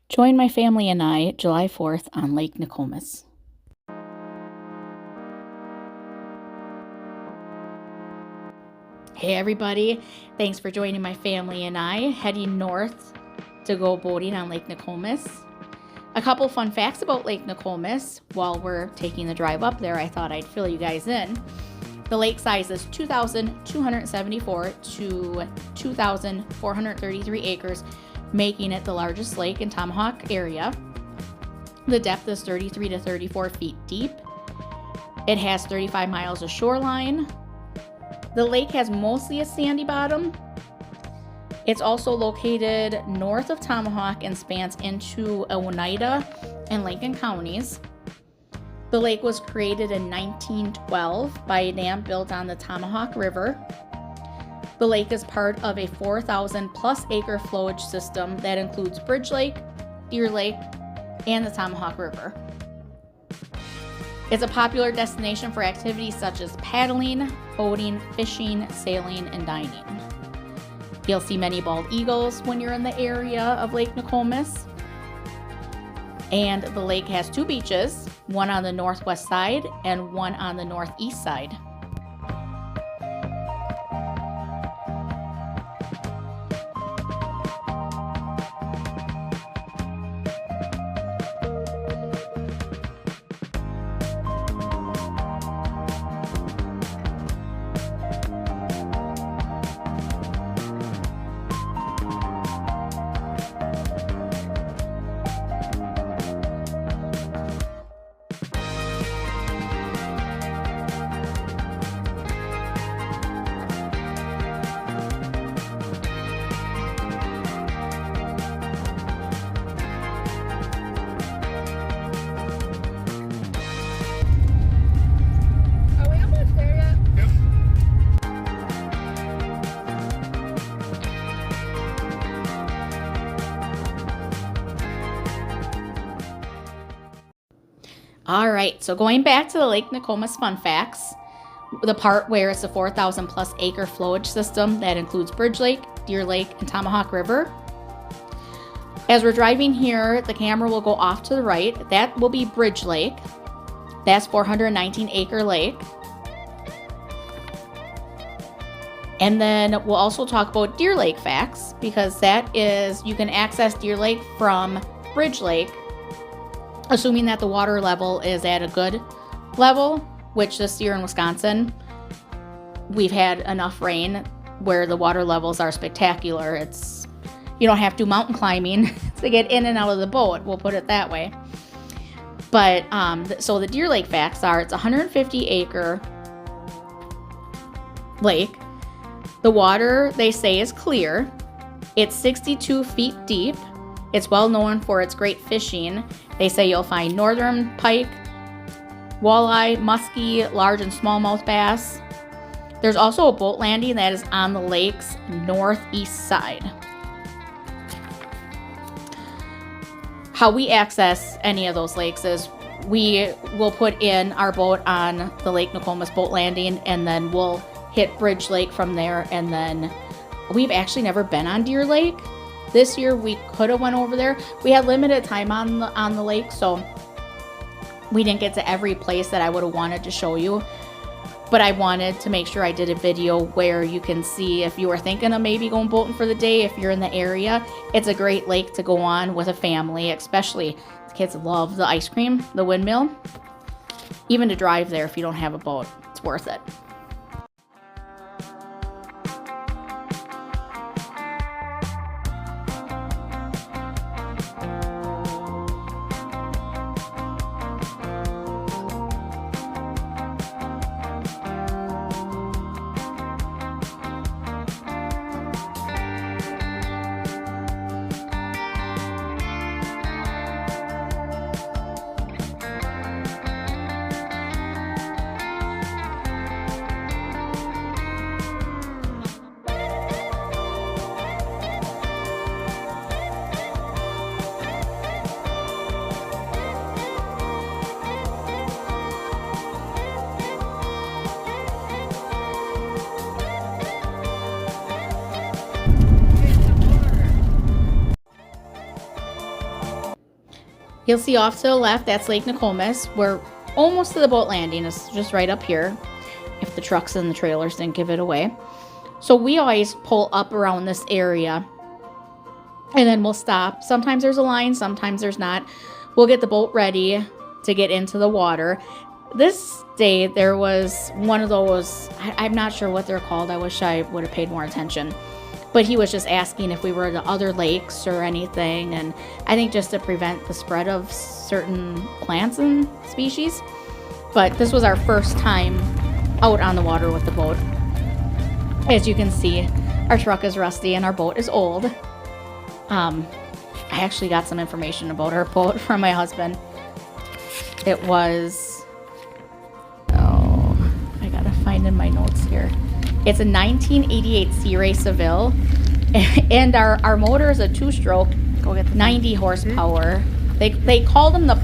Join my family and I July 4th on Lake Nokomis. Hey everybody, thanks for joining my family and I heading north to go boating on Lake Nokomis. A couple fun facts about Lake Nokomis while we're taking the drive up there. I thought I'd fill you guys in. The lake size is 2,274 to 2,433 acres, making it the largest lake in Tomahawk area. The depth is 33 to 34 feet deep. It has 35 miles of shoreline. The lake has mostly a sandy bottom. It's also located north of Tomahawk and spans into Oneida and Lincoln counties. The lake was created in 1912 by a dam built on the Tomahawk River. The lake is part of a 4,000 plus acre flowage system that includes Bridge Lake, Deer Lake, and the Tomahawk River. It's a popular destination for activities such as paddling, boating, fishing, sailing, and dining. You'll see many bald eagles when you're in the area of Lake Nokomis. And the lake has two beaches, one on the northwest side and one on the northeast side. All right, so going back to the Lake Nokomis fun facts, the part where it's a 4,000 plus acre flowage system that includes Bridge Lake, Deer Lake, and Tomahawk River. As we're driving here, the camera will go off to the right. That will be Bridge Lake. That's 419 acre lake. And then we'll also talk about Deer Lake facts, because that is, you can access Deer Lake from Bridge Lake, assuming that the water level is at a good level, which this year in Wisconsin, we've had enough rain where the water levels are spectacular. You don't have to do mountain climbing to get in and out of the boat, we'll put it that way. But, so the Deer Lake facts are, it's a 150 acre lake. The water, they say, is clear. It's 62 feet deep. It's well known for its great fishing. They say you'll find northern pike, walleye, muskie, large and smallmouth bass. There's also a boat landing that is on the lake's northeast side. How we access any of those lakes is we will put in our boat on the Lake Nokomis boat landing, and then we'll hit Bridge Lake from there. And then we've actually never been on Deer Lake. This year we could have went over there. We had limited time on the lake, so we didn't get to every place that I would have wanted to show you. But I wanted to make sure I did a video where you can see, if you were thinking of maybe going boating for the day, if you're in the area, it's a great lake to go on with a family, especially the kids love the ice cream, the windmill. Even to drive there if you don't have a boat, it's worth it. You'll see off to the left, that's Lake Nokomis. We're almost to the boat landing. It's just right up here, if the trucks and the trailers didn't give it away. So we always pull up around this area, and then we'll stop. Sometimes there's a line, sometimes there's not. We'll get the boat ready to get into the water. This day, there was one of those, I'm not sure what they're called. I wish I would have paid more attention. But he was just asking if we were to other lakes or anything. And I think just to prevent the spread of certain plants and species. But this was our first time out on the water with the boat. As you can see, our truck is rusty and our boat is old. I actually got some information about our boat from my husband. It was, oh, I gotta find in my notes here. It's a 1988 Sea Ray Seville, and our motor is a two-stroke, 90 horsepower. They called them the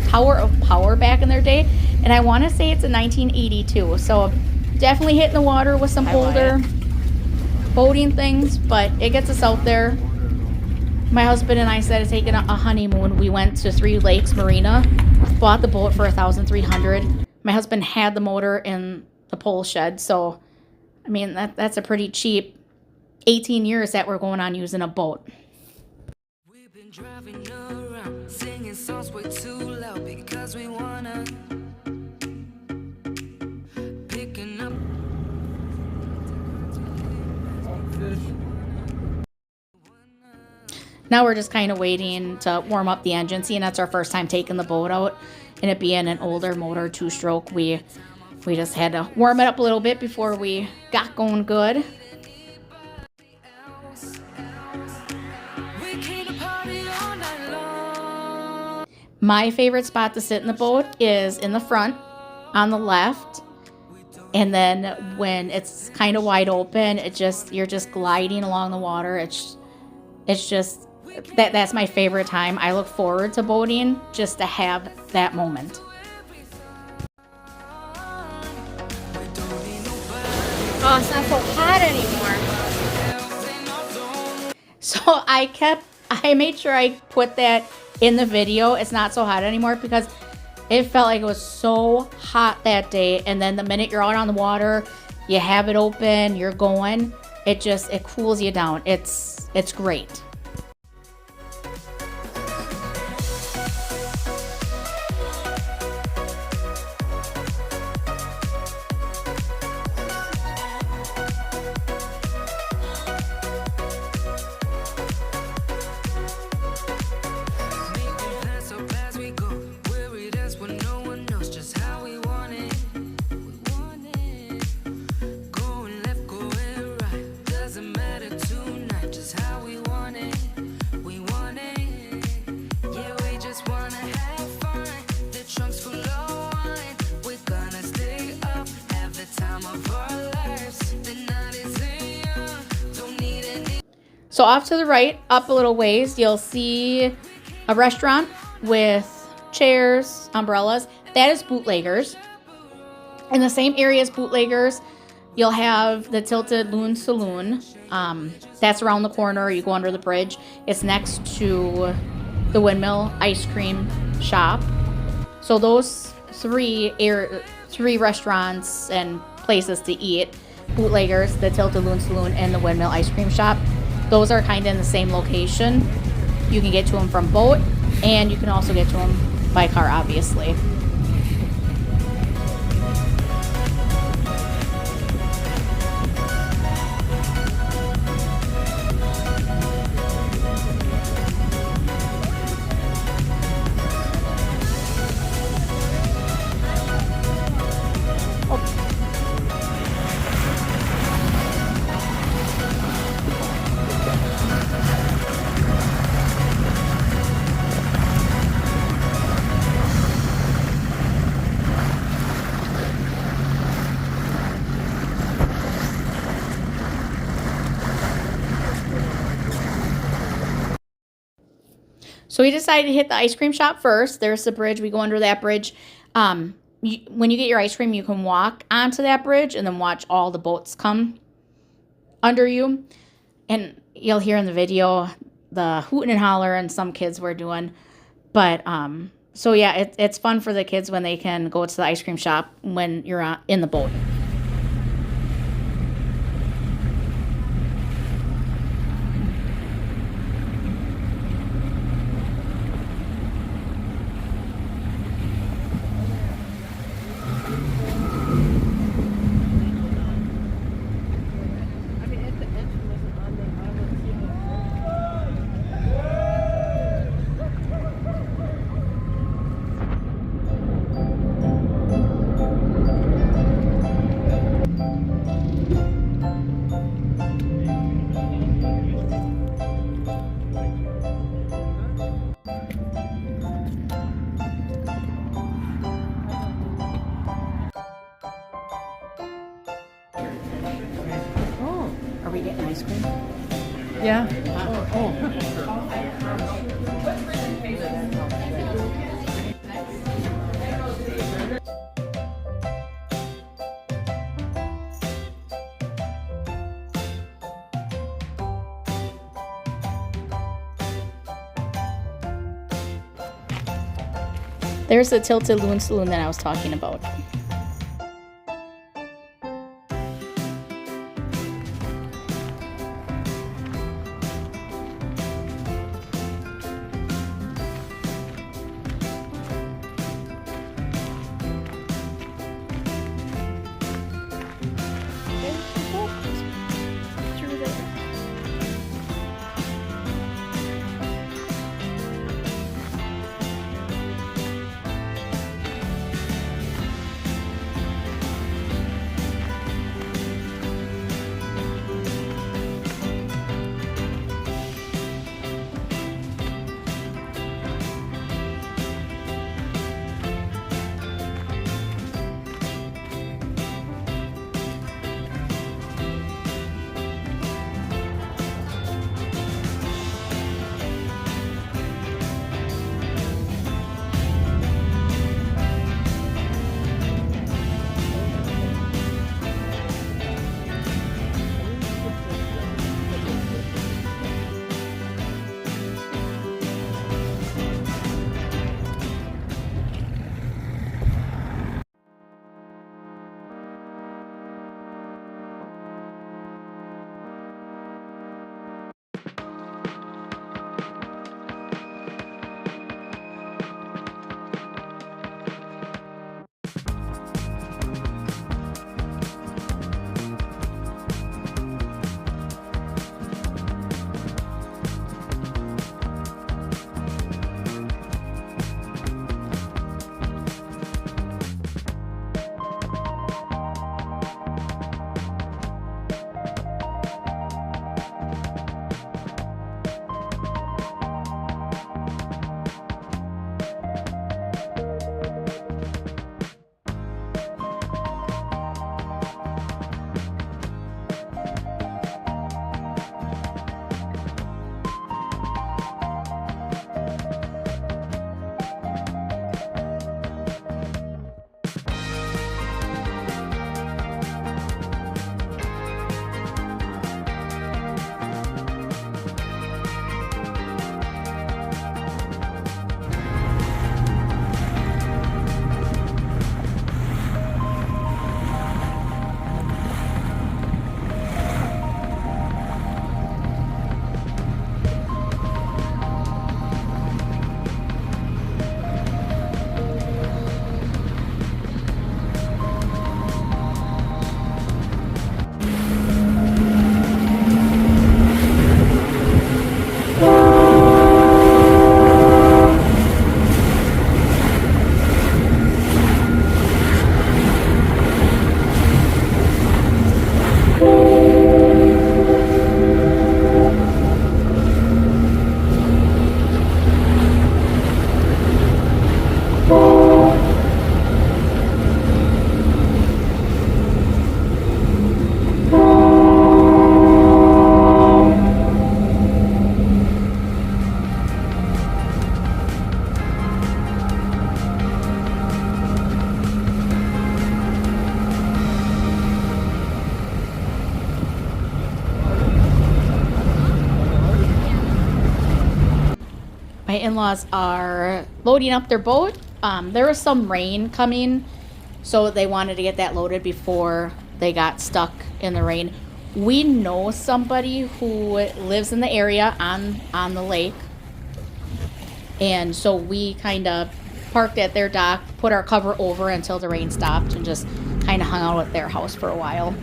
Tower of Power back in their day, and I want to say it's a 1982. So definitely hitting the water with some older boating things, but it gets us out there. My husband and I instead of taking a honeymoon, we went to 3 Lakes Marina, bought the boat for $1,300. My husband had the motor in the pole shed, so I mean that's a pretty cheap 18 years that we're going on using a boat. We've been driving around, singing songs way too loud because we wanna picking up. Now we're just kind of waiting to warm up the engine. Seeing that's our first time taking the boat out, and it being an older motor, two-stroke, we just had to warm it up a little bit before we got going good. My favorite spot to sit in the boat is in the front on the left. And then when it's kind of wide open, you're just gliding along the water. It's just that's my favorite time. I look forward to boating just to have that moment. Oh, it's not so hot anymore. So I made sure I put that in the video. It's not so hot anymore because it felt like it was so hot that day. And then the minute you're out on the water, you have it open, you're going, it cools you down. It's great. So off to the right, up a little ways, you'll see a restaurant with chairs, umbrellas. That is Bootleggers. In the same area as Bootleggers, you'll have the Tilted Loon Saloon. That's around the corner. You go under the bridge. It's next to the Windmill Ice Cream Shop. So those three restaurants and places to eat, Bootleggers, the Tilted Loon Saloon, and the Windmill Ice Cream Shop, those are kind of in the same location. You can get to them from boat, and you can also get to them by car, obviously. So we decided to hit the ice cream shop first. There's the bridge. We go under that bridge. When you get your ice cream, you can walk onto that bridge and then watch all the boats come under you. And you'll hear in the video the hooting and holler and some kids were doing. But so yeah, it's fun for the kids when they can go to the ice cream shop when you're in the boat. Are we getting ice cream? Yeah. There's the tilted loon saloon that I was talking about. in-laws are loading up their boat. There was some rain coming, so they wanted to get that loaded before they got stuck in the rain. We know somebody who lives in the area on the lake, and so we kind of parked at their dock, put our cover over until the rain stopped, and just kind of hung out at their house for a while.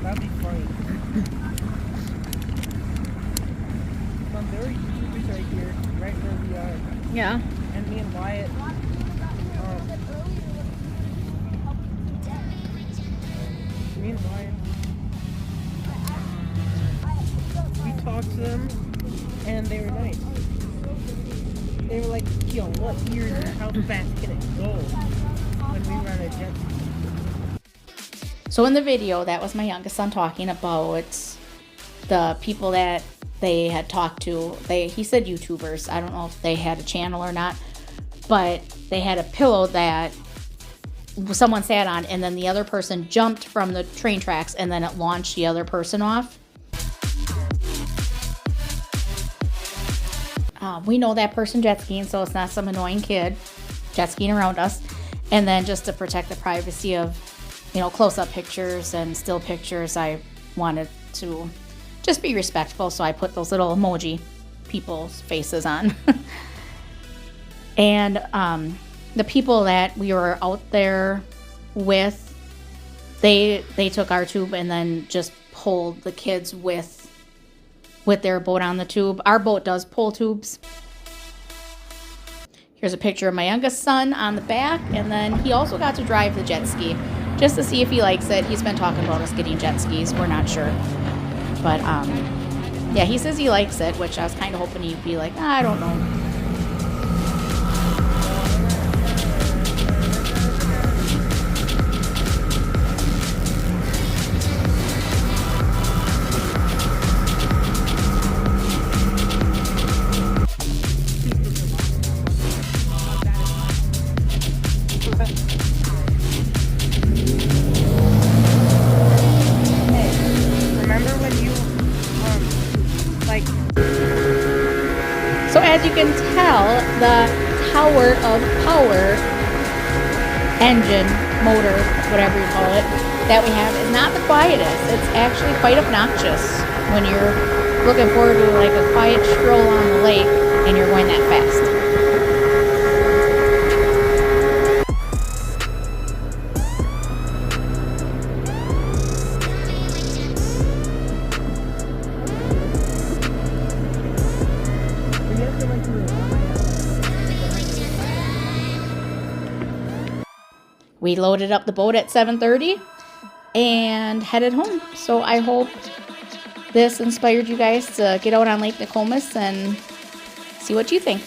That'd be funny. There are YouTubers right here, right where we are. Yeah. And me and Wyatt. Me and Wyatt. We talked to them, and they were nice. They were like, yo, what year and how fast can it go when we run a jet ski? So in the video, that was my youngest son talking about the people that they had talked to. He said YouTubers. I don't know if they had a channel or not, but they had a pillow that someone sat on, and then the other person jumped from the train tracks, and then it launched the other person off. We know that person jet skiing, so it's not some annoying kid jet skiing around us. And then just to protect the privacy of, close-up pictures and still pictures, I wanted to just be respectful, so I put those little emoji people's faces on. And the people that we were out there with, they took our tube and then just pulled the kids with their boat on the tube. Our boat does pull tubes. Here's a picture of my youngest son on the back, and then he also got to drive the jet ski just to see if he likes it. He's been talking about us getting jet skis. We're not sure. But, yeah, he says he likes it, which I was kind of hoping he'd be like, I don't know. So as you can tell, the tower of power, engine, motor, whatever you call it, that we have is not the quietest. It's actually quite obnoxious when you're looking forward to like a quiet stroll on the lake and you're going that fast. We loaded up the boat at 7:30 and headed home. So I hope this inspired you guys to get out on Lake Nokomis and see what you think.